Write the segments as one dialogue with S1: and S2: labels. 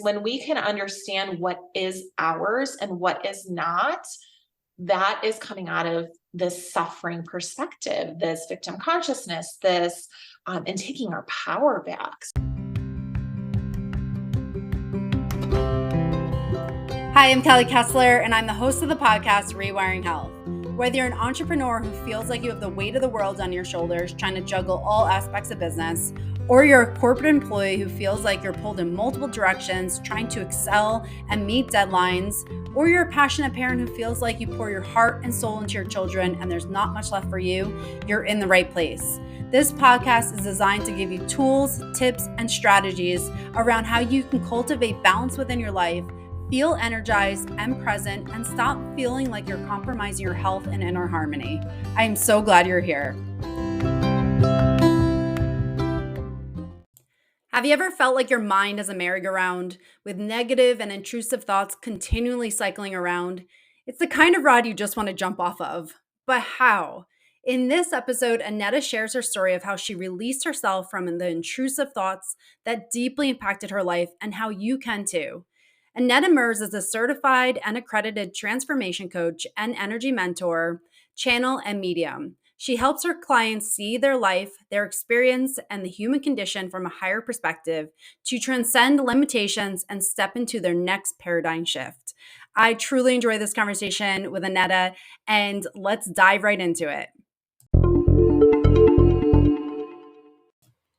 S1: when we can understand what is ours and what is not, that is coming out of this suffering perspective, this victim consciousness, this, and taking our power back.
S2: Hi, I'm Kelly Kessler, and I'm the host of the podcast, Rewiring Health. Whether you're an entrepreneur who feels like you have the weight of the world on your shoulders, trying to juggle all aspects of business, or you're a corporate employee who feels like you're pulled in multiple directions, trying to excel and meet deadlines, or you're a passionate parent who feels like you pour your heart and soul into your children and there's not much left for you, you're in the right place. This podcast is designed to give you tools, tips, and strategies around how you can cultivate balance within your life, feel energized and present, and stop feeling like you're compromising your health and inner harmony. I am so glad you're here. Have you ever felt like your mind is a merry-go-round with negative and intrusive thoughts continually cycling around? It's the kind of ride you just want to jump off of. But how? In this episode, Aneta shares her story of how she released herself from the intrusive thoughts that deeply impacted her life and how you can too. Aneta Mruz is a certified and accredited transformation coach and energy mentor, channel, and medium. She helps her clients see their life, their experience, and the human condition from a higher perspective to transcend limitations and step into their next paradigm shift. I truly enjoy this conversation with Aneta, and let's dive right into it.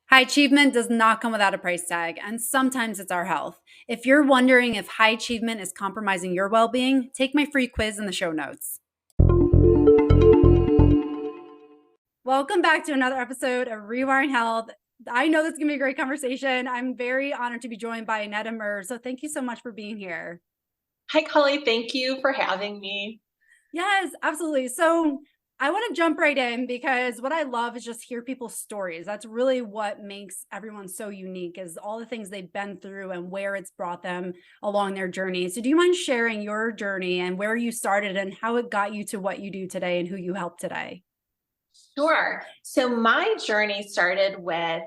S2: High achievement does not come without a price tag, and sometimes it's our health. If you're wondering if high achievement is compromising your well-being, take my free quiz in the show notes. Welcome back to another episode of Rewiring Health. I know this is going to be a great conversation. I'm very honored to be joined by Aneta Mruz, so thank you so much for being here.
S1: Hi, Kelly. Thank you for having me.
S2: Yes, absolutely. So I want to jump right in because what I love is just hear people's stories. That's really what makes everyone so unique, is all the things they've been through and where it's brought them along their journey. So do you mind sharing your journey and where you started and how it got you to what you do today and who you help today?
S1: Sure. So my journey started with,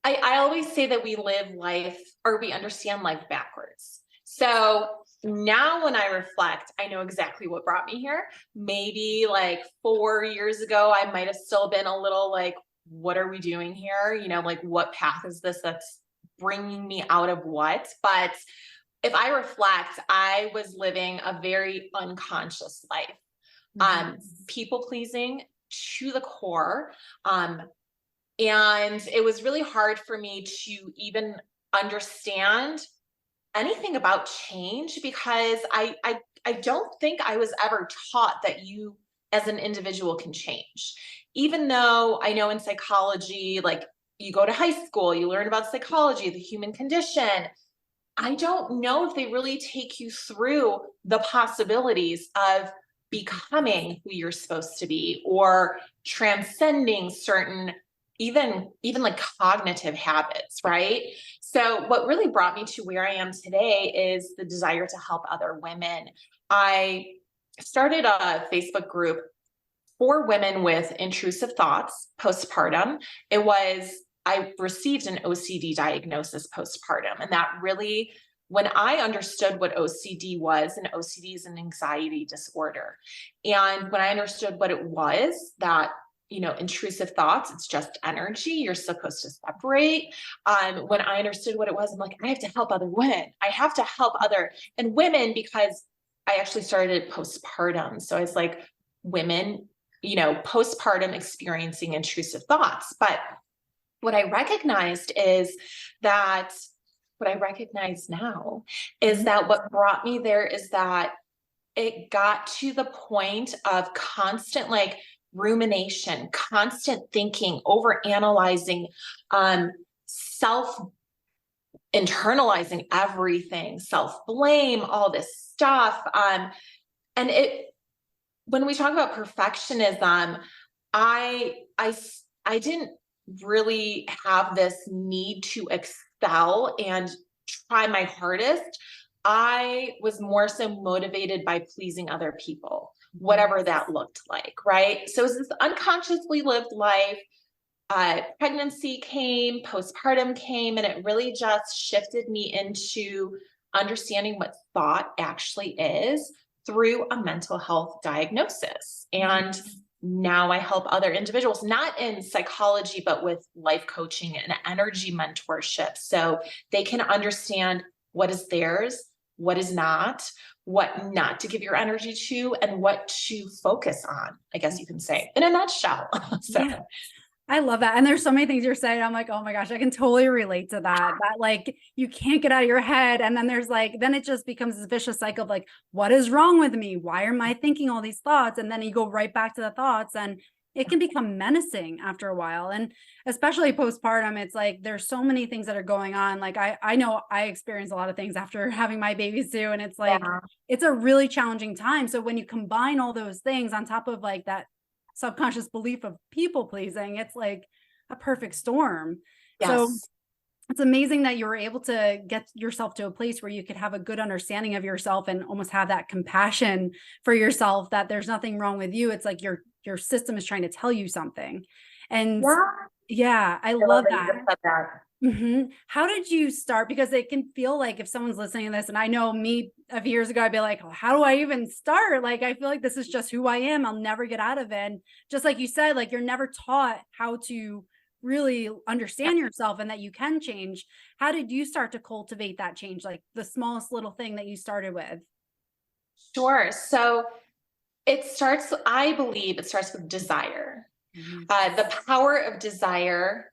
S1: I always say that we live life, or we understand life backwards. So now when I reflect, I know exactly what brought me here. Maybe like 4 years ago, I might have still been a little like, what are we doing here? Like, what path is this that's bringing me out of what? But if I reflect, I was living a very unconscious life, people pleasing to the core. And it was really hard for me to even understand anything about change because I don't think I was ever taught that you as an individual can change. Even though I know in psychology, like you go to high school, you learn about psychology, the human condition. I don't know if they really take you through the possibilities of becoming who you're supposed to be or transcending certain even like cognitive habits, right? So what really brought me to where I am today is the desire to help other women. I started a Facebook group for women with intrusive thoughts postpartum. I received an OCD diagnosis postpartum, and that really, when I understood what OCD was, and OCD is an anxiety disorder. And when I understood what it was, that intrusive thoughts, it's just energy. You're supposed to separate. When I understood what it was, I'm like, I have to help other women. I have to help and women, because I actually started postpartum. So I was like, women, postpartum experiencing intrusive thoughts. But what I recognized now is that what brought me there is that it got to the point of constant rumination, constant thinking, over analyzing, internalizing everything, self-blame, all this stuff. And when we talk about perfectionism, I didn't really have this need to excel and try my hardest. I was more so motivated by pleasing other people, whatever that looked like, right? So it was this unconsciously lived life. pregnancy came, postpartum came, and it really just shifted me into understanding what thought actually is through a mental health diagnosis. And now I help other individuals, not in psychology, but with life coaching and energy mentorship. So they can understand what is theirs, what is not, what not to give your energy to, and what to focus on, I guess you can say, in a nutshell. So
S2: Yeah. I love that. And there's so many things you're saying. I'm like, oh my gosh, I can totally relate to that. That like you can't get out of your head. And then there's like, then it just becomes this vicious cycle of like, what is wrong with me? Why am I thinking all these thoughts? And then you go right back to the thoughts and it can become menacing after a while. And especially postpartum, it's like there's so many things that are going on. Like I know I experience a lot of things after having my babies too. And it's like,
S1: yeah.
S2: it's a really challenging time. So when you combine all those things on top of like that subconscious belief of people pleasing, it's like a perfect storm. So
S1: Yes.
S2: it's amazing that you were able to get yourself to a place where you could have a good understanding of yourself and almost have that compassion for yourself, that there's nothing wrong with you. It's like your system is trying to tell you something. And
S1: Yeah.
S2: yeah, I
S1: I love
S2: love
S1: that you
S2: that.
S1: just said that.
S2: How did you start? Because it can feel like if someone's listening to this, and I know me of years ago, I'd be like, oh, how do I even start? Like, I feel like this is just who I am. I'll never get out of it. And just like you said, like you're never taught how to really understand yourself and that you can change. How did you start to cultivate that change? Like the smallest little thing that you started with?
S1: Sure. So it starts, I believe it starts with desire.
S2: Mhm.
S1: The power of desire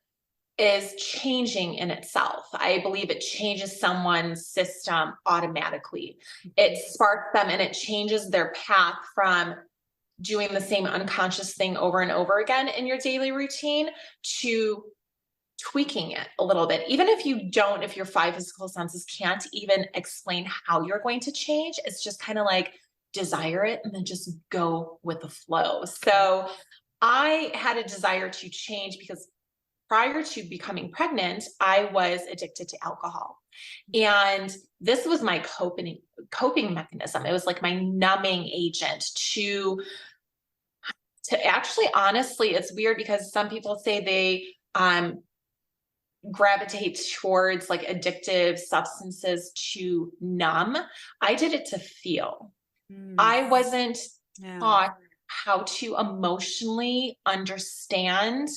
S1: is changing in itself. I believe it changes someone's system automatically. It sparks them and it changes their path from doing the same unconscious thing over and over again in your daily routine to tweaking it a little bit. Even if you don't, if your five physical senses can't even explain how you're going to change, it's just kind of like desire it and then just go with the flow. So I had a desire to change because prior to becoming pregnant, I was addicted to alcohol. And this was my coping mechanism. It was like my numbing agent to actually, honestly, it's weird because some people say they gravitate towards like addictive substances to numb. I did it to feel.
S2: Mm,
S1: I wasn't
S2: yeah.
S1: taught how to emotionally understand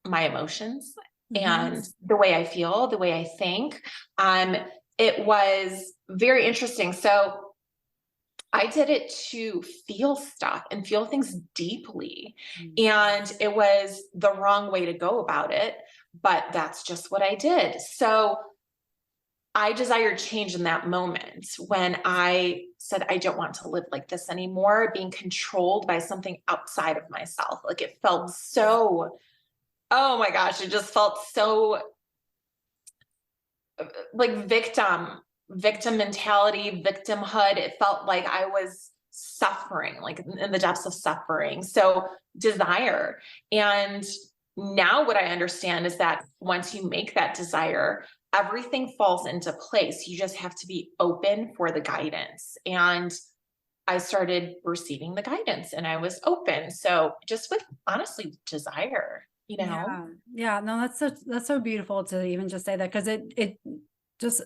S1: my emotions
S2: Mhm.
S1: and the way I feel, the way I think. Um, it was very interesting. So I did it to feel stuff and feel things deeply.
S2: Mm.
S1: And it was the wrong way to go about it, but that's just what I did. So I desired change in that moment when I said, I don't want to live like this anymore, being controlled by something outside of myself. Like it felt so, oh my gosh, it just felt so like victim mentality, victimhood. It felt like I was suffering, like in the depths of suffering. So desire. And now what I understand is that once you make that desire, everything falls into place. You just have to be open for the guidance. And I started receiving the guidance and I was open. So just with honestly desire, you know?
S2: Yeah. Yeah. No, that's so beautiful to even just say that because it just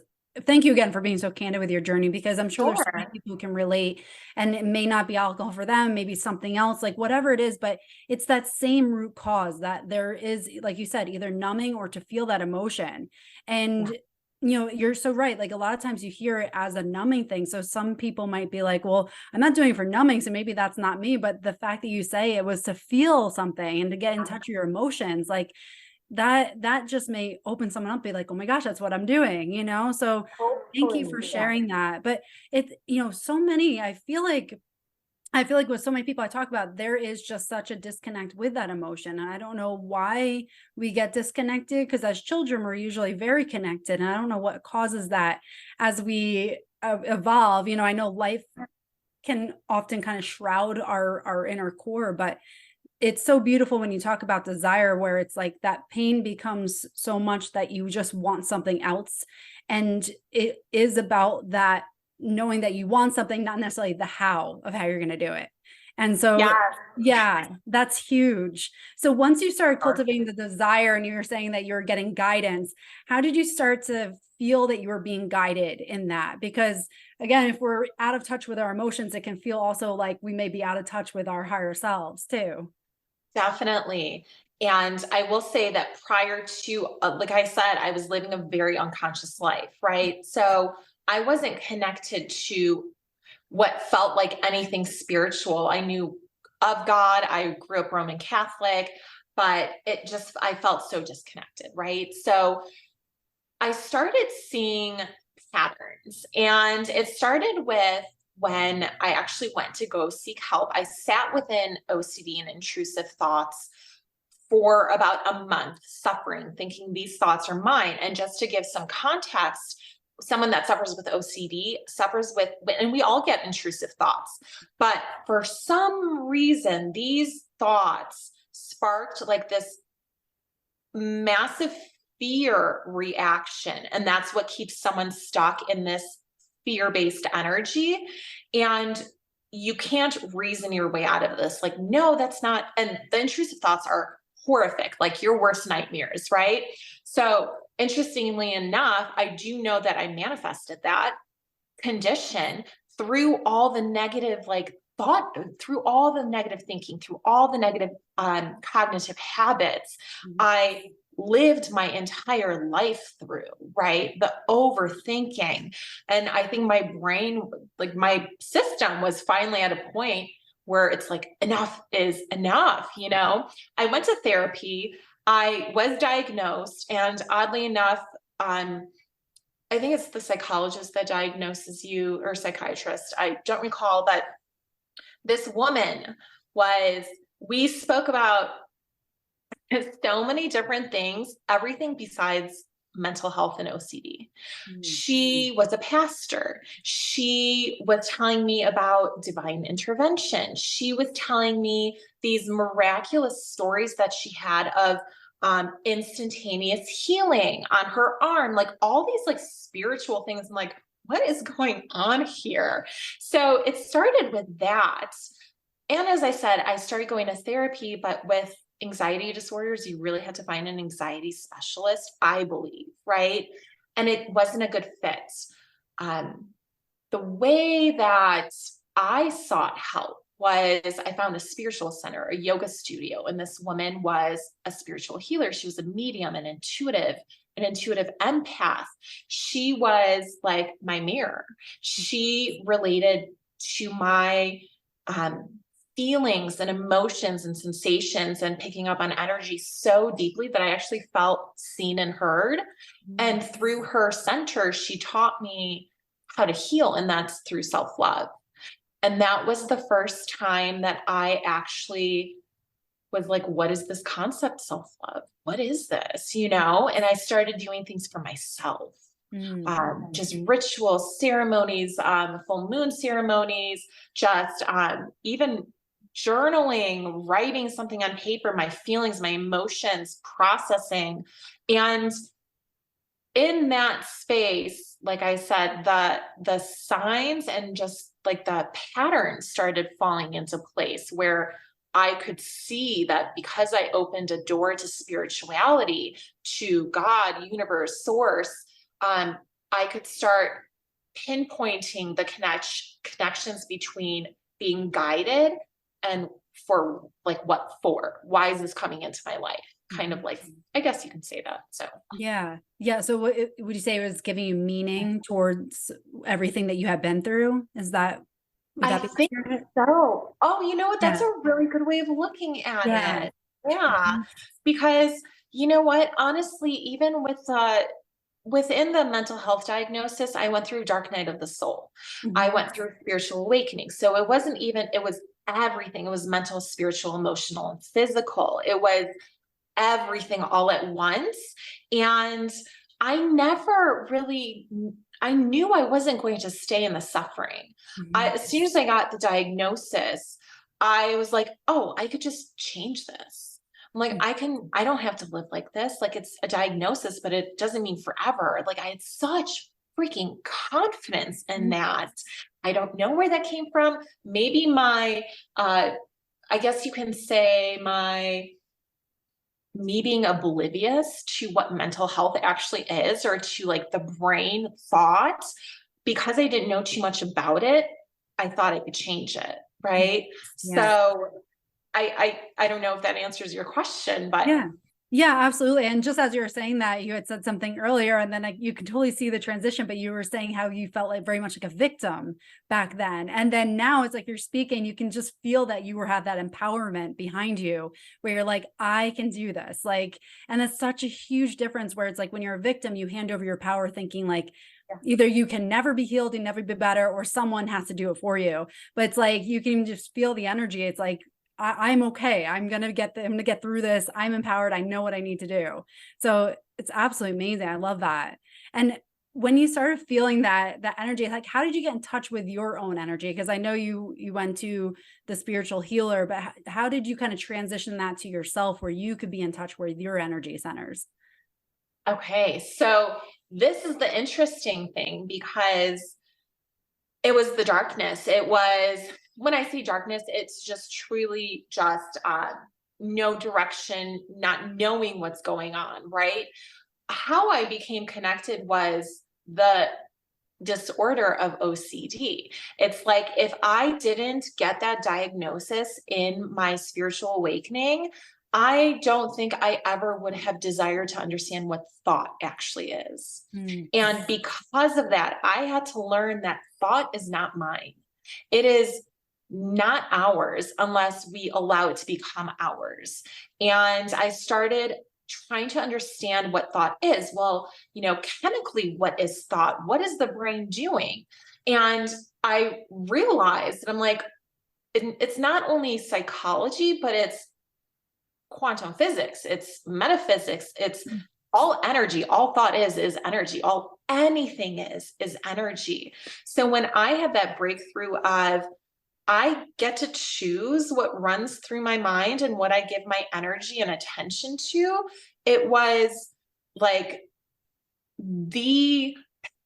S2: thank you again for being so candid with your journey because I'm sure there's so many
S1: Sure.
S2: people who can relate and it may not be alcohol for them, maybe something else, like whatever it is, but it's that same root cause that there is, like you said, either numbing or to feel that emotion.
S1: Yeah.
S2: And you're so right. Like a lot of times you hear it as a numbing thing. So some people might be like, well, I'm not doing it for numbing, so maybe that's not me. But the fact that you say it was to feel something and to get in touch with your emotions, like that just may open someone up, be like, oh my gosh, that's what I'm doing, So thank you for
S1: Hopefully, yeah.
S2: sharing that. But it's, so many, I feel like with so many people I talk about, there is just such a disconnect with that emotion. And I don't know why we get disconnected because as children, we're usually very connected. And I don't know what causes that as we evolve. I know life can often kind of shroud our inner core, but it's so beautiful when you talk about desire, where it's like that pain becomes so much that you just want something else. And it is about that knowing that you want something, not necessarily the how of how you're going to do it. And so,
S1: Yeah.
S2: yeah, that's huge. So once you started
S1: Sure.
S2: cultivating the desire and you were saying that you're getting guidance, how did you start to feel that you were being guided in that? Because again, if we're out of touch with our emotions, it can feel also like we may be out of touch with our higher selves too.
S1: Definitely. And I will say that prior to, like I said, I was living a very unconscious life, right? So I wasn't connected to what felt like anything spiritual. I knew of God. I grew up Roman Catholic, but I felt so disconnected, right? So I started seeing patterns, and it started with when I actually went to go seek help. I sat within OCD and intrusive thoughts for about a month, suffering, thinking these thoughts are mine. And just to give some context, someone that suffers with OCD suffers with, and we all get intrusive thoughts, but for some reason, these thoughts sparked like this massive fear reaction. And that's what keeps someone stuck in this fear based energy. And you can't reason your way out of this. Like, no, that's not. And the intrusive thoughts are horrific, like your worst nightmares, right? So, interestingly enough, I do know that I manifested that condition through all the negative, like, thought, through all the negative thinking, through all the negative cognitive habits
S2: Mhm.
S1: I lived my entire life through, right? The overthinking. And I think my brain, like my system was finally at a point where it's like, enough is enough, you know? I went to therapy. I was diagnosed, and oddly enough, I think it's the psychologist that diagnoses you, or psychiatrist. I don't recall, but this woman was, we spoke about so many different things, everything besides mental health and OCD.
S2: Mhm.
S1: She was a pastor. She was telling me about divine intervention. She was telling me these miraculous stories that she had of instantaneous healing on her arm, like all these like spiritual things. I'm like, what is going on here? So it started with that. And as I said, I started going to therapy, but with anxiety disorders, you really had to find an anxiety specialist, I believe, right? And it wasn't a good fit. Um, the way that I sought help was I found a spiritual center, a yoga studio, and this woman was a spiritual healer. She was a medium, an intuitive empath. She was like my mirror. She related to my um, feelings and emotions and sensations and picking up on energy so deeply that I actually felt seen and heard.
S2: Mhm.
S1: And through her center, she taught me how to heal, and that's through self love. And that was the first time that I actually was like, what is this concept, self love? What is this? You know? And I started doing things for myself. Just rituals, ceremonies, full moon ceremonies, just even journaling, writing something on paper, my feelings, my emotions, processing. And in that space, like I said, the signs and just like the patterns started falling into place where I could see that because I opened a door to spirituality, to God, universe, source, um, I could start pinpointing the connections between being guided and for like what for? Why is this coming into my life? Kind of
S2: Mhm.
S1: like, I guess you can say that. So
S2: Yeah. Yeah. So what would you say was giving you meaning towards everything that you have been through? Would
S1: I
S2: that be
S1: think
S2: accurate?
S1: so. Oh, you know what? That's
S2: Yeah.
S1: a really good way of looking at
S2: Yeah.
S1: it. Yeah.
S2: Mhm.
S1: Because you know what? Honestly, even with within the mental health diagnosis, I went through dark night of the soul. I
S2: Mhm.
S1: went through spiritual awakening. So it wasn't even, it was everything. It was mental, spiritual, emotional, and physical. It was everything all at once. And I never really, I knew I wasn't going to stay in the suffering.
S2: Mhm.
S1: As soon as I got the diagnosis, I was like, oh, I could just change this. I'm like, I don't have to live like this. Like it's a diagnosis, but it doesn't mean forever. Like I had such freaking confidence in that. I don't know where that came from. Maybe my, I guess you can say me being oblivious to what mental health actually is, or to like the brain thought, because I didn't know too much about it, I thought I could change it. Right.
S2: Yeah.
S1: So I don't know if that answers your question, but
S2: Yeah. Yeah, absolutely. And just as you were saying that, you had said something earlier, and then you can totally see the transition, but you were saying how you felt like very much like a victim back then. And then now it's like you're speaking, you can just feel that you have that empowerment behind you where you're like, I can do this. Like, and it's such a huge difference where it's like when you're a victim, you hand over your power thinking like, either you can never be healed and never be better, or someone has to do it for you. But it's like you can just feel the energy. It's like, I'm okay. I'm going to get through this. I'm empowered. I know what I need to do. So it's absolutely amazing. I love that. And when you started feeling that energy, like, how did you get in touch with your own energy? Because I know you went to the spiritual healer, but how did you kind of transition that to yourself where you could be in touch with your energy centers?
S1: okay. So this is the interesting thing, because it was the darkness. It was, when I say darkness, it's just truly just no direction, not knowing what's going on, right? How I became connected was the disorder of OCD. It's like if I didn't get that diagnosis in my spiritual awakening, I don't think I ever would have desired to understand what thought actually is.
S2: Mm.
S1: And because of that, I had to learn that thought is not mine. It is not ours unless we allow it to become ours. And I started trying to understand what thought is. Well, chemically, what is thought? What is the brain doing? And I realized that I'm like, it's not only psychology, but it's quantum physics, it's metaphysics, it's all energy. All thought is energy. All anything is energy. So when I had that breakthrough of, I get to choose what runs through my mind and what I give my energy and attention to, it was like the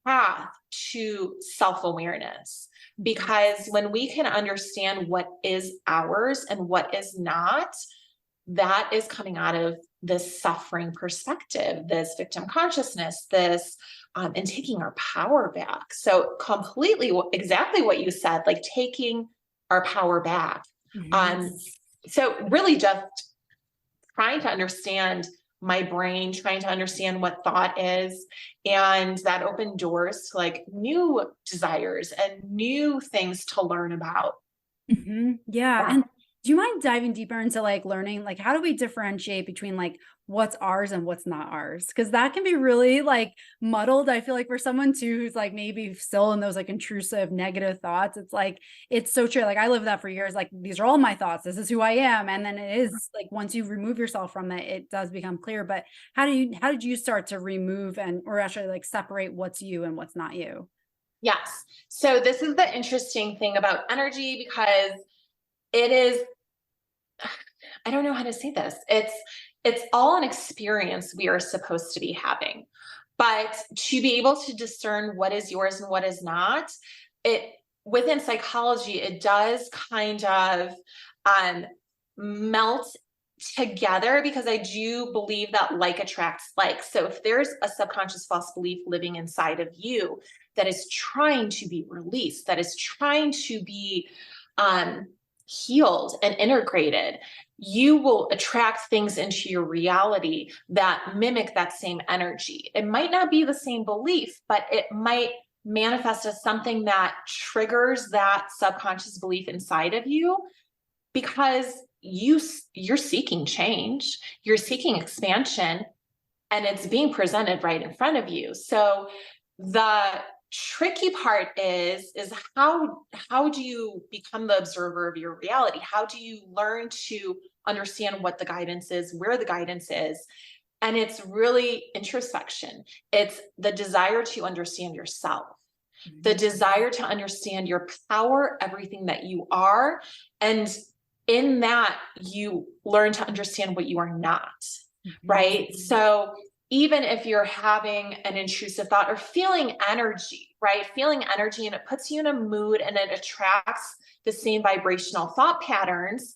S1: path to self-awareness. Because when we can understand what is ours and what is not, that is coming out of this suffering perspective, this victim consciousness, this and taking our power back. So completely exactly what you said, like taking our power back. So really just trying to understand my brain, trying to understand what thought is, and that opened doors to like new desires and new things to learn about.
S2: Yeah. And do you mind diving deeper into like learning, like how do we differentiate between like what's ours and what's not ours? Because that can be really like muddled. I feel like for someone too who's like maybe still in those like intrusive negative thoughts, it's like it's so true. Like I lived that for years. Like these are all my thoughts. This is who I am. And then it is like once you remove yourself from it, it does become clear. But how did you start to remove or actually like separate what's you and what's not you?
S1: Yes. So this is the interesting thing about energy, because it is, I don't know how to say this. It's all an experience we are supposed to be having. But to be able to discern what is yours and what is not, it within psychology, it does kind of melt together, because I do believe that like attracts like. So if there's a subconscious false belief living inside of you that is trying to be released, that is trying to be healed and integrated, you will attract things into your reality that mimic that same energy. It might not be the same belief, but it might manifest as something that triggers that subconscious belief inside of you, because you're seeking change, you're seeking expansion, and it's being presented right in front of you. So the tricky part is how do you become the observer of your reality? How do you learn to understand what the guidance is, where the guidance is? And it's really introspection. It's the desire to understand yourself, the desire to understand your power, everything that you are. And in that, you learn to understand what you are not, right? So even if you're having an intrusive thought or feeling energy, right? Feeling energy, and it puts you in a mood and it attracts the same vibrational thought patterns.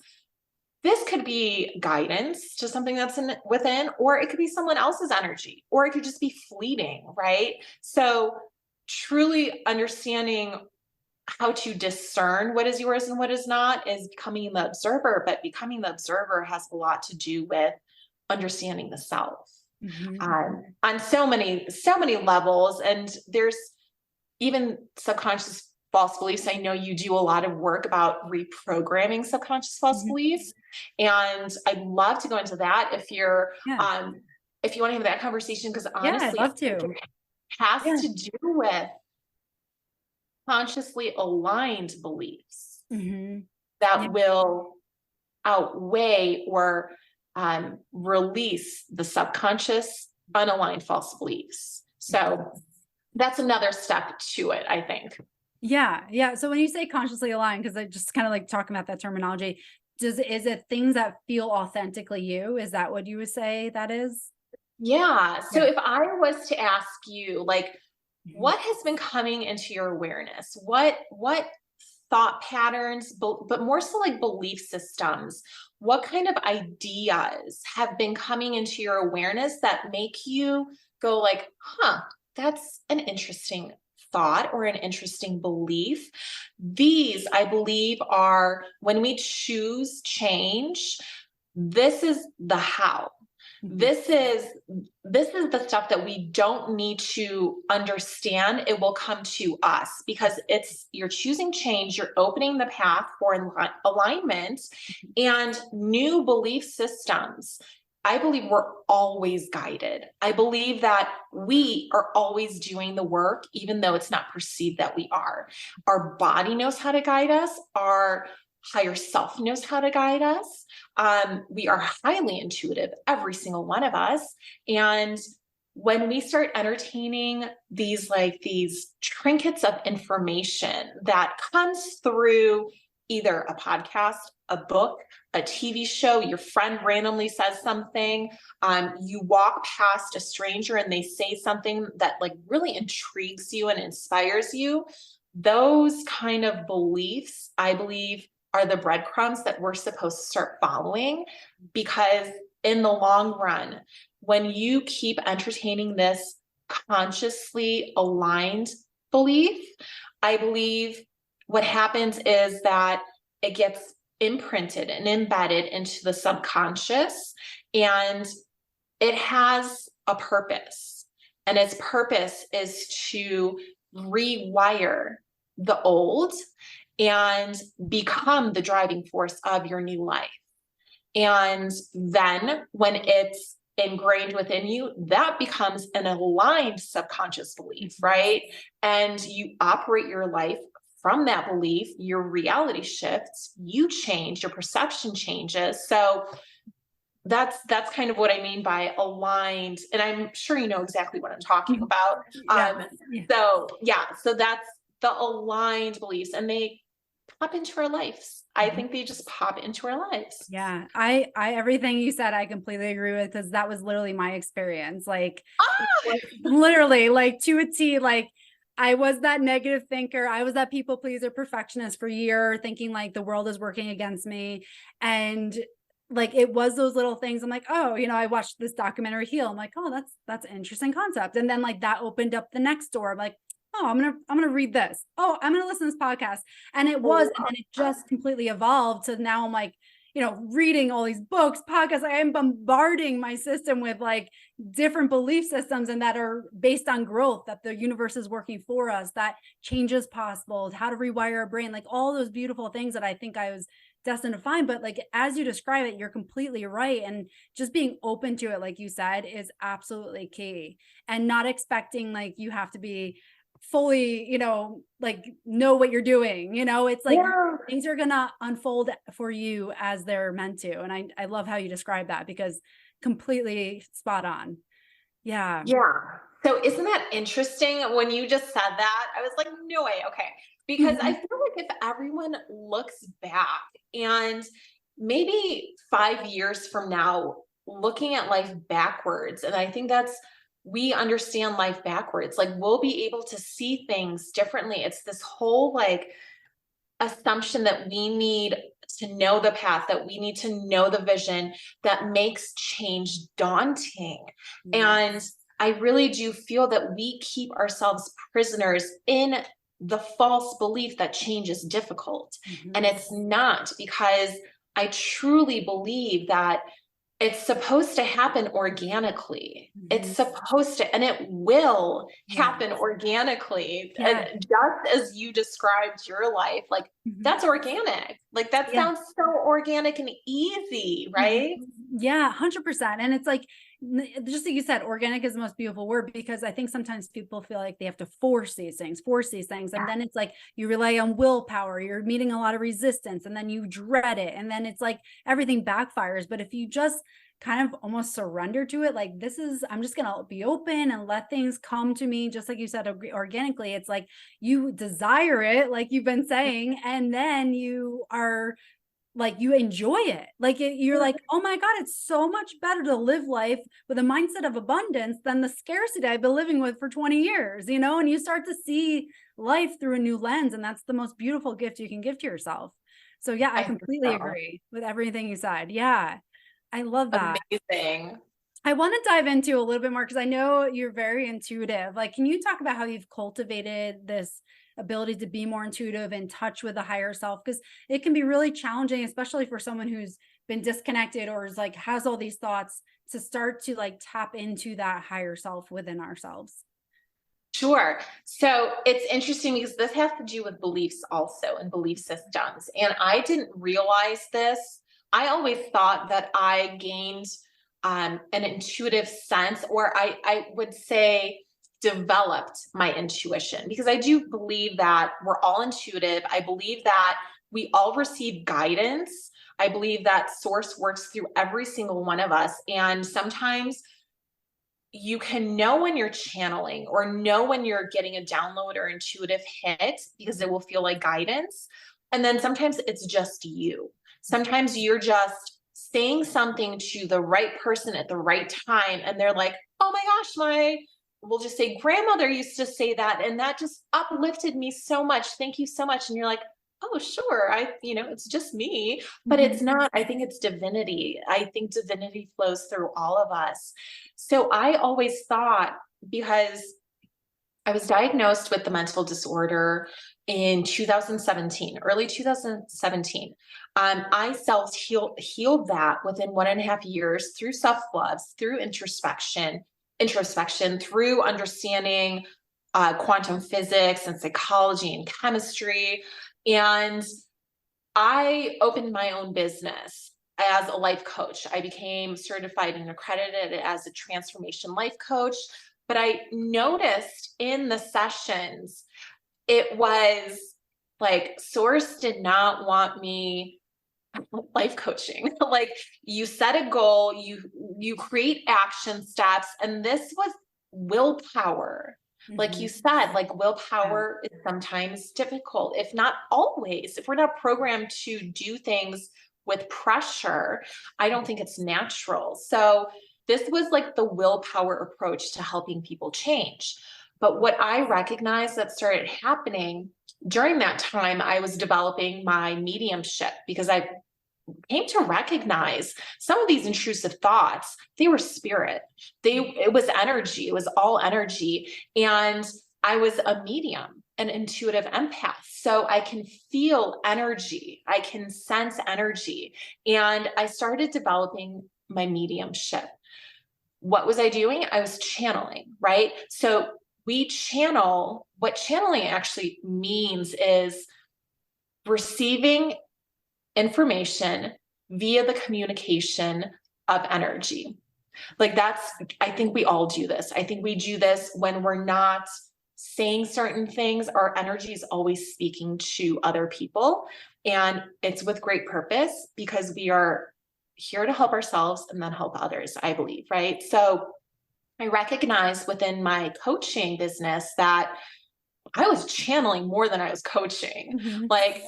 S1: This could be guidance to something that's within, or it could be someone else's energy, or it could just be fleeting, right? So truly understanding how to discern what is yours and what is not is becoming the observer, but becoming the observer has a lot to do with understanding the self. On so many levels. And there's even subconscious false beliefs. I know you do a lot of work about reprogramming subconscious false beliefs. And I'd love to go into that if you're, if you want to have that conversation, because honestly,
S2: I'd love to.
S1: it has to do with consciously aligned beliefs that will outweigh or release the subconscious unaligned false beliefs. So that's another step to it, I think.
S2: Yeah. So when you say consciously aligned, because I just kind of like talking about that terminology, is it things that feel authentically you? Is that what you would say that is?
S1: Yeah. So if I was to ask you, like, what has been coming into your awareness? What thought patterns, but more so like belief systems, what kind of ideas have been coming into your awareness that make you go like, that's an interesting thought or an interesting belief? These, I believe, are when we choose change, this is the how. This is the stuff that we don't need to understand. It will come to us because you're choosing change, you're opening the path for alignment and new belief systems. I believe we're always guided. I believe that we are always doing the work, even though it's not perceived that we are. Our body knows how to guide us. Our higher self knows how to guide us. We are highly intuitive, every single one of us. And when we start entertaining these trinkets of information that comes through either a podcast, a book, a TV show, your friend randomly says something, you walk past a stranger and they say something that like really intrigues you and inspires you, those kind of beliefs, I believe, are the breadcrumbs that we're supposed to start following, because in the long run, when you keep entertaining this consciously aligned belief, I believe what happens is that it gets imprinted and embedded into the subconscious, and it has a purpose. And its purpose is to rewire the old and become the driving force of your new life. And then when it's ingrained within you, that becomes an aligned subconscious belief, right? And you operate your life from that belief, your reality shifts, you change, your perception changes. So that's kind of what I mean by aligned. And I'm sure you know exactly what I'm talking about. So that's the aligned beliefs, and they pop into our lives. I think they just pop into our lives.
S2: Yeah. I everything you said, I completely agree with, because that was literally my experience. Like literally like to a T, like I was that negative thinker. I was that people pleaser perfectionist for years, thinking like the world is working against me. And like, it was those little things. I'm like, oh, I watched this documentary Heal. I'm like, oh, that's an interesting concept. And then like that opened up the next door. I'm like, oh, I'm going to read this. Oh, I'm going to listen to this podcast. And it was, and then it just completely evolved. So now I'm like, reading all these books, podcasts. I am bombarding my system with like different belief systems, and that are based on growth, that the universe is working for us, that change is possible, how to rewire our brain, like all those beautiful things that I think I was destined to find. But like, as you describe it, you're completely right. And just being open to it, like you said, is absolutely key. And not expecting like you have to be fully, like know what you're doing, it's like things are gonna unfold for you as they're meant to. And I love how you describe that, because completely spot on. Yeah.
S1: So isn't that interesting? When you just said that, I was like, no way. Okay. Because I feel like if everyone looks back and maybe 5 years from now, looking at life backwards. And I think we understand life backwards. Like we'll be able to see things differently. It's this whole like assumption that we need to know the path, that we need to know the vision, that makes change daunting. And I really do feel that we keep ourselves prisoners in the false belief that change is difficult. And it's not, because I truly believe that it's supposed to happen organically. It's supposed to, and it will happen organically.
S2: Yeah.
S1: And just as you described your life, like that's organic. Like that sounds so organic and easy, right?
S2: Yeah, 100%. And it's like, just like you said, organic is the most beautiful word, because I think sometimes people feel like they have to force these things. And then it's like you rely on willpower, you're meeting a lot of resistance, and then you dread it. And then it's like everything backfires. But if you just kind of almost surrender to it, like I'm just going to be open and let things come to me, just like you said, organically. It's like you desire it, like you've been saying, and then you are like, you enjoy it. Like you're like, oh my God, it's so much better to live life with a mindset of abundance than the scarcity I've been living with for 20 years, and you start to see life through a new lens. And that's the most beautiful gift you can give to yourself. So yeah, I completely agree with everything you said. Yeah. I love that.
S1: Amazing.
S2: I want to dive into a little bit more, because I know you're very intuitive. Like, can you talk about how you've cultivated this ability to be more intuitive, in touch with the higher self? Because it can be really challenging, especially for someone who's been disconnected or is like has all these thoughts, to start to like tap into that higher self within ourselves.
S1: Sure. So it's interesting because this has to do with beliefs also, and belief systems. And I didn't realize this. I always thought that I gained an intuitive sense, or I would say developed my intuition, because I do believe that we're all intuitive. I believe that we all receive guidance. I believe that source works through every single one of us. And sometimes you can know when you're channeling, or know when you're getting a download or intuitive hit, because it will feel like guidance. And then sometimes it's just you. Sometimes you're just saying something to the right person at the right time, and they're like, oh my gosh, we'll just say grandmother used to say that, and that just uplifted me so much. Thank you so much. And you're like, oh, sure. It's just me, but it's not. I think it's divinity. I think divinity flows through all of us. So I always thought, because I was diagnosed with the mental disorder in 2017, early 2017. I self-healed that within 1.5 years through self-love, through introspection, through understanding quantum physics and psychology and chemistry. And I opened my own business as a life coach. I became certified and accredited as a transformation life coach. But I noticed in the sessions, it was like source did not want me life coaching. Like, you set a goal, you create action steps, and this was willpower. Like you said, like willpower is sometimes difficult, if not always. If we're not programmed to do things with pressure, I don't think it's natural. So this was like the willpower approach to helping people change. But what I recognized that started happening during that time, I was developing my mediumship, because I came to recognize some of these intrusive thoughts. They were spirit. It was energy. It was all energy. And I was a medium, an intuitive empath. So I can feel energy. I can sense energy. And I started developing my mediumship. What was I doing? I was channeling, right? So we channel. What channeling actually means is receiving information via the communication of energy. Like I think we all do this. I think we do this when we're not saying certain things. Our energy is always speaking to other people, and it's with great purpose, because we are here to help ourselves and then help others, I believe, right? So I recognized within my coaching business that I was channeling more than I was coaching. Like,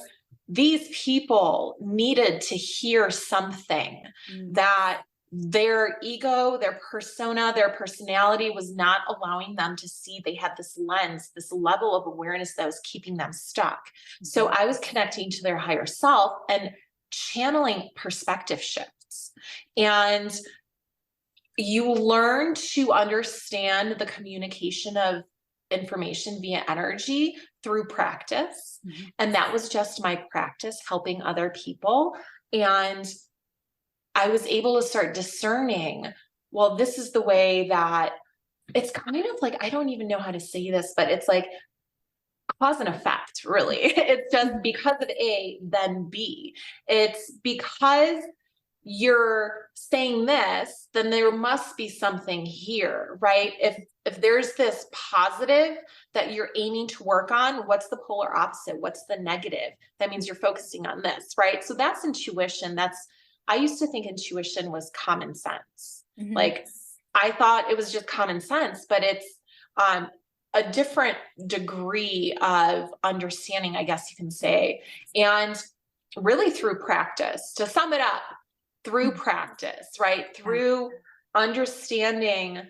S1: these people needed to hear something that their ego, their persona, their personality was not allowing them to see they had this lens, this level of awareness that was keeping them stuck. So I was connecting to their higher self and channeling perspective shifts. And you learn to understand the communication of information via energy through practice. And that was just my practice helping other people. And I was able to start discerning, well, this is the way that it's kind of like, I don't even know how to say this, but it's like cause and effect, really. It's just because of A, then B. It's because you're saying this, then there must be something here, right? If there's this positive that you're aiming to work on, what's the polar opposite? What's the negative? That means you're focusing on this, right? So that's intuition. I used to think intuition was common sense. Like I thought it was just common sense, but it's a different degree of understanding, I guess you can say. And really through practice, to sum it up, through practice, right? Through understanding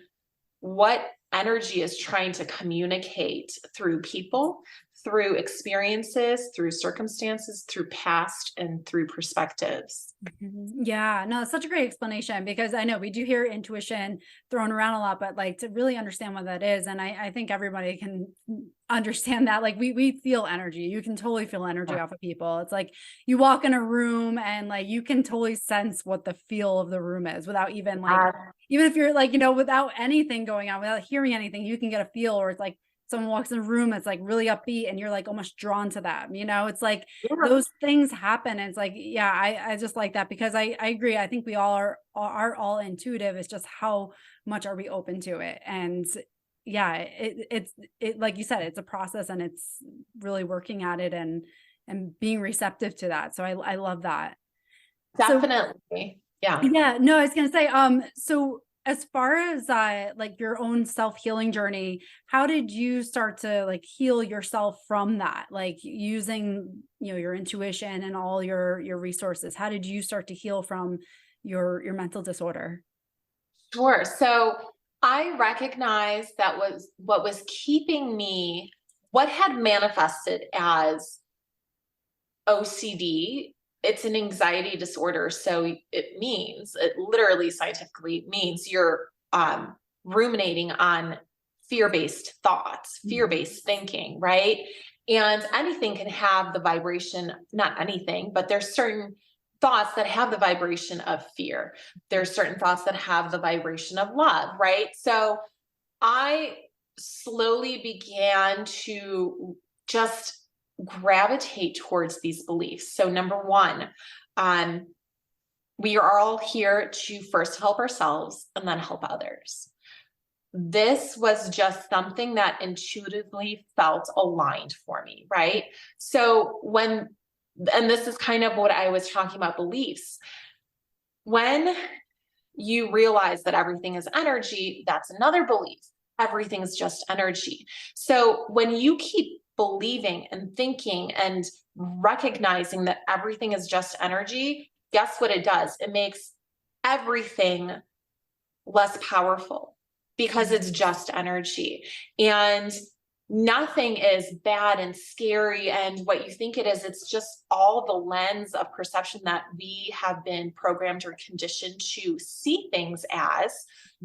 S1: what energy is trying to communicate through people, through experiences, through circumstances, through past, and through perspectives.
S2: Yeah, no, it's such a great explanation, because I know we do hear intuition thrown around a lot, but like to really understand what that is. And I think everybody can understand that. Like we feel energy. You can totally feel energy off of people. It's like you walk in a room and like you can totally sense what the feel of the room is without even like, even if you're like, without anything going on, without hearing anything, you can get a feel. Or it's like someone walks in a room that's like really upbeat and you're like almost drawn to them, it's like those things happen. And it's like, yeah, I just like that, because I agree. I think we all are all intuitive. It's just how much are we open to it? And yeah, it's like you said, it's a process, and it's really working at it and being receptive to that. So I love that.
S1: Definitely. Yeah.
S2: Yeah, no, I was gonna say, so as far as like your own self-healing journey, how did you start to like heal yourself from that? Like using, your intuition and all your resources. How did you start to heal from your mental disorder?
S1: Sure. So I recognized that was what was keeping me, what had manifested as OCD. It's an anxiety disorder. So it literally scientifically means you're ruminating on fear-based thoughts, fear-based thinking, right? And anything can have the vibration, not anything, but there's certain thoughts that have the vibration of fear. There's certain thoughts that have the vibration of love, right? So I slowly began to just gravitate towards these beliefs. So number one, we are all here to first help ourselves and then help others. This was just something that intuitively felt aligned for me, right? So and this is kind of what I was talking about, beliefs. When you realize that everything is energy, that's another belief. Everything's just energy. So when you keep believing and thinking and recognizing that everything is just energy, guess what it does? It makes everything less powerful because it's just energy. And nothing is bad and scary and what you think it is. It's just all the lens of perception that we have been programmed or conditioned to see things as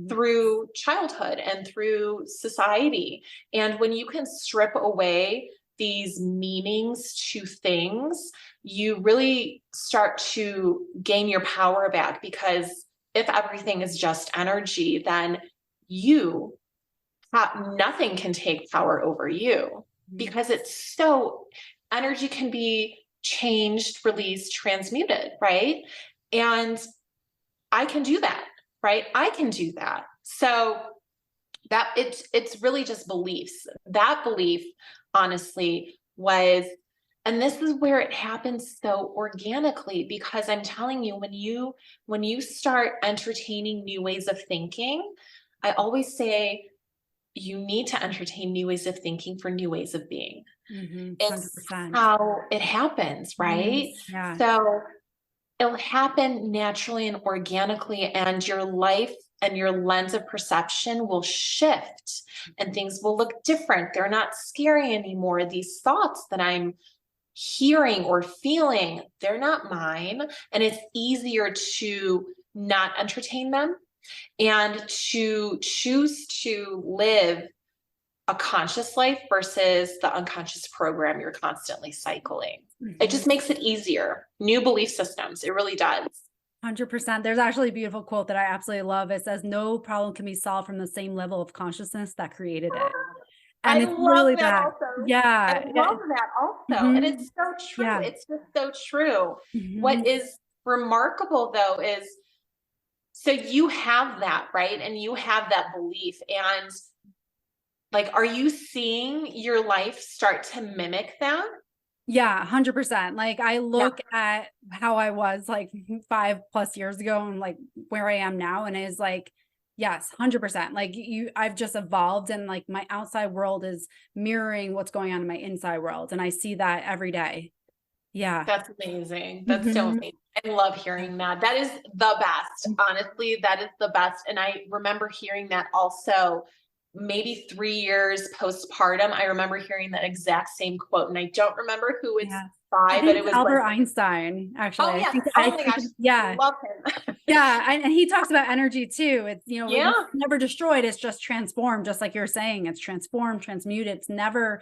S1: through childhood and through society. And when you can strip away these meanings to things, you really start to gain your power back, because if everything is just energy, then nothing can take power over you, because energy can be changed, released, transmuted, right? And I can do that, right? I can do that. So that it's really just beliefs. That belief, honestly, and this is where it happens so organically, because I'm telling you, when you start entertaining new ways of thinking, I always say, you need to entertain new ways of thinking for new ways of being.
S2: 100%.
S1: It's how it happens, right?
S2: Yeah.
S1: So it'll happen naturally and organically, and your life and your lens of perception will shift and things will look different. They're not scary anymore. These thoughts that I'm hearing or feeling, they're not mine. And it's easier to not entertain them and to choose to live a conscious life versus the unconscious program you're constantly cycling. It just makes it easier. New belief systems. It really does.
S2: 100%. There's actually a beautiful quote that I absolutely love. It says, "No problem can be solved from the same level of consciousness that created it."
S1: I
S2: And it's
S1: love
S2: literally
S1: that
S2: that.
S1: also. I
S2: Yeah.
S1: love that also. And it's so true.
S2: Yeah.
S1: It's just so true.
S2: Mhm.
S1: What is remarkable though is, so you have that, right? And you have that belief. And like, are you seeing your life start to mimic that?
S2: Yeah, 100%. Like, I
S1: Yeah.
S2: look at how I was like 5+ years ago and like where I am now, and it's like, yes, 100%. Like I've just evolved, and like my outside world is mirroring what's going on in my inside world. And I see that every day. Yeah.
S1: That's amazing. That's so
S2: Mhm.
S1: amazing. I love hearing that. That is the best. Honestly, that is the best. And I remember hearing that also maybe 3 years postpartum. I remember hearing that exact same quote. And I don't remember who it's
S2: Yeah. I
S1: by, but
S2: think
S1: it
S2: it's
S1: was like,
S2: Albert Einstein, actually.
S1: oh yes.
S2: I
S1: Oh my
S2: think
S1: gosh.
S2: yeah.
S1: Love him.
S2: Yeah, and he talks about energy too. It's,
S1: Yeah.
S2: it's never destroyed, it's just transformed, just like you're saying. It's transformed, transmuted. It's never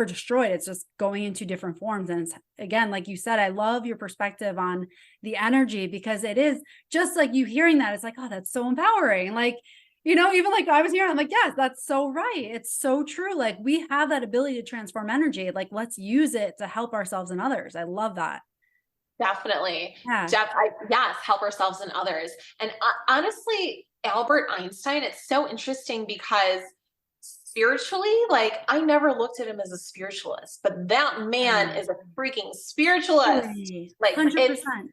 S2: destroyed. It's just going into different forms. And it's, again, like you said, I love your perspective on the energy, because it is just like you hearing that, it's like, oh, that's so empowering. Like, even like I was hearing, I'm like, yes, that's so right. It's so true. Like, we have that ability to transform energy. Like, let's use it to help ourselves and others. I love that.
S1: Definitely.
S2: Yeah.
S1: Yes, help ourselves and others. And honestly, Albert Einstein, it's so interesting because spiritually, like I never looked at him as a spiritualist, but that man is a freaking spiritualist.
S2: Totally.
S1: Like it's
S2: 100%.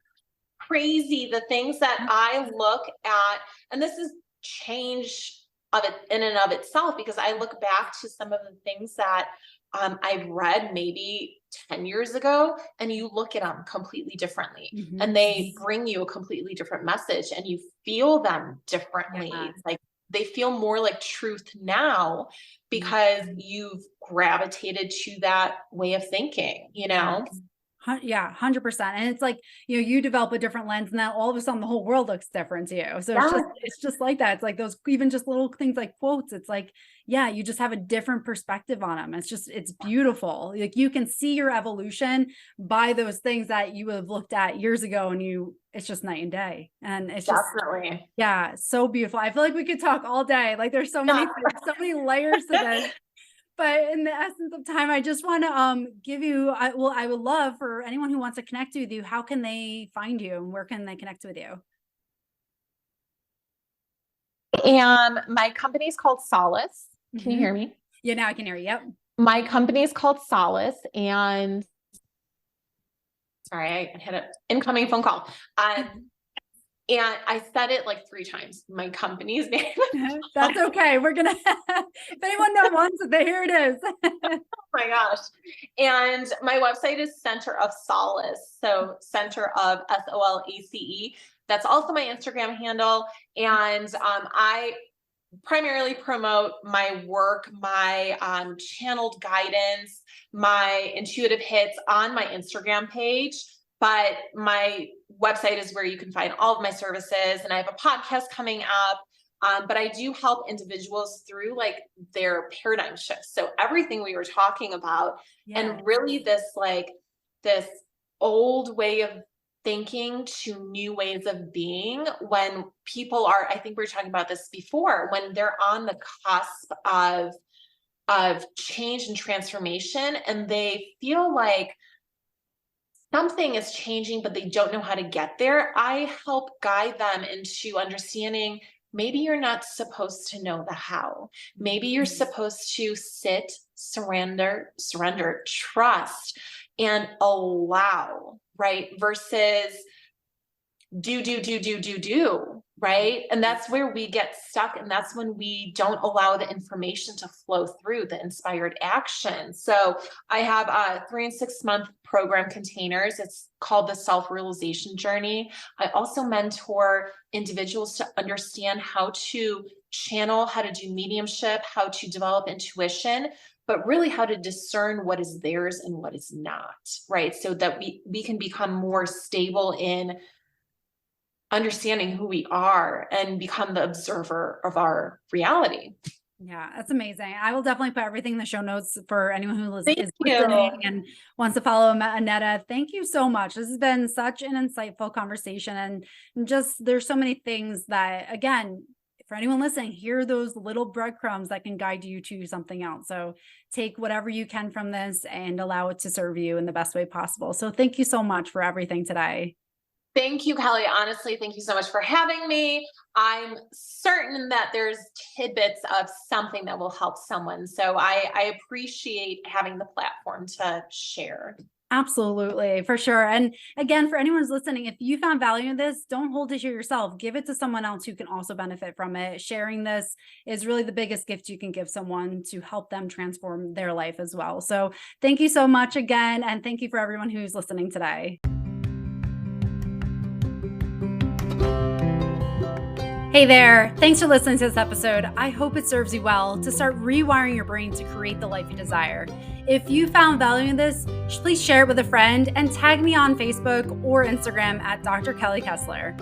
S1: crazy the things that I look at, and this is change of it in and of itself, because I look back to some of the things that I've read maybe 10 years ago, and you look at them completely differently, and they bring you a completely different message, and you feel them differently.
S2: Yeah.
S1: It's like they feel more like truth now because you've gravitated to that way of thinking,
S2: Yeah. Yeah, 100%. And it's like, you develop a different lens, and then all of a sudden the whole world looks different to you. So
S1: Yes.
S2: it's just like that. It's like those, even just little things like quotes. It's like, yeah, you just have a different perspective on them. It's beautiful. Like, you can see your evolution by those things that you would have looked at years ago, and it's just night and day. And it's just,
S1: Definitely.
S2: yeah, so beautiful. I feel like we could talk all day. Like, there's so many layers to this. But in the essence of time, I just want to give you, I would love for anyone who wants to connect with you, how can they find you and where can they connect with you?
S1: And my company is called Solace. Can you hear me?
S2: Yeah, now I can hear you. Yep.
S1: My company is called Solace, and sorry, I had an incoming phone call. And I said it like 3 times. My company's name.
S2: That's okay. We're gonna if anyone knows once, here it is.
S1: Oh my gosh. And my website is Center of Solace. So Center of SOLACE. That's also my Instagram handle. And I primarily promote my work, my channeled guidance, my intuitive hits on my Instagram page. But my website is where you can find all of my services. And I have a podcast coming up. But I do help individuals through like their paradigm shifts. So everything we were talking about, and really this old way of thinking to new ways of being, when people are, I think we were talking about this before, when they're on the cusp of change and transformation, and they feel like something is changing, but they don't know how to get there. I help guide them into understanding maybe you're not supposed to know the how. Maybe you're supposed to sit, surrender, trust, and allow, right? Versus do, right? And that's where we get stuck. And that's when we don't allow the information to flow through the inspired action. So I have a 3 and 6 month program containers. It's called the self-realization journey. I also mentor individuals to understand how to channel, how to do mediumship, how to develop intuition, but really how to discern what is theirs and what is not, right? So that we can become more stable in understanding who we are and become the observer of our reality.
S2: Yeah, that's amazing. I will definitely put everything in the show notes for anyone who is
S1: Thank
S2: listening
S1: you.
S2: and wants to follow Aneta. Thank you so much. This has been such an insightful conversation. And just there's so many things that, again, for anyone listening, here are those little breadcrumbs that can guide you to something else. So take whatever you can from this and allow it to serve you in the best way possible. So thank you so much for everything today.
S1: Thank you, Kelly. Honestly, thank you so much for having me. I'm certain that there's tidbits of something that will help someone. So I appreciate having the platform to share.
S2: Absolutely, for sure. And again, for anyone who's listening, if you found value in this, don't hold it to yourself. Give it to someone else who can also benefit from it. Sharing this is really the biggest gift you can give someone to help them transform their life as well. So thank you so much again. And thank you for everyone who's listening today. Hey there, thanks for listening to this episode. I hope it serves you well to start rewiring your brain to create the life you desire. If you found value in this, please share it with a friend and tag me on Facebook or Instagram at Dr. Kelly Kessler.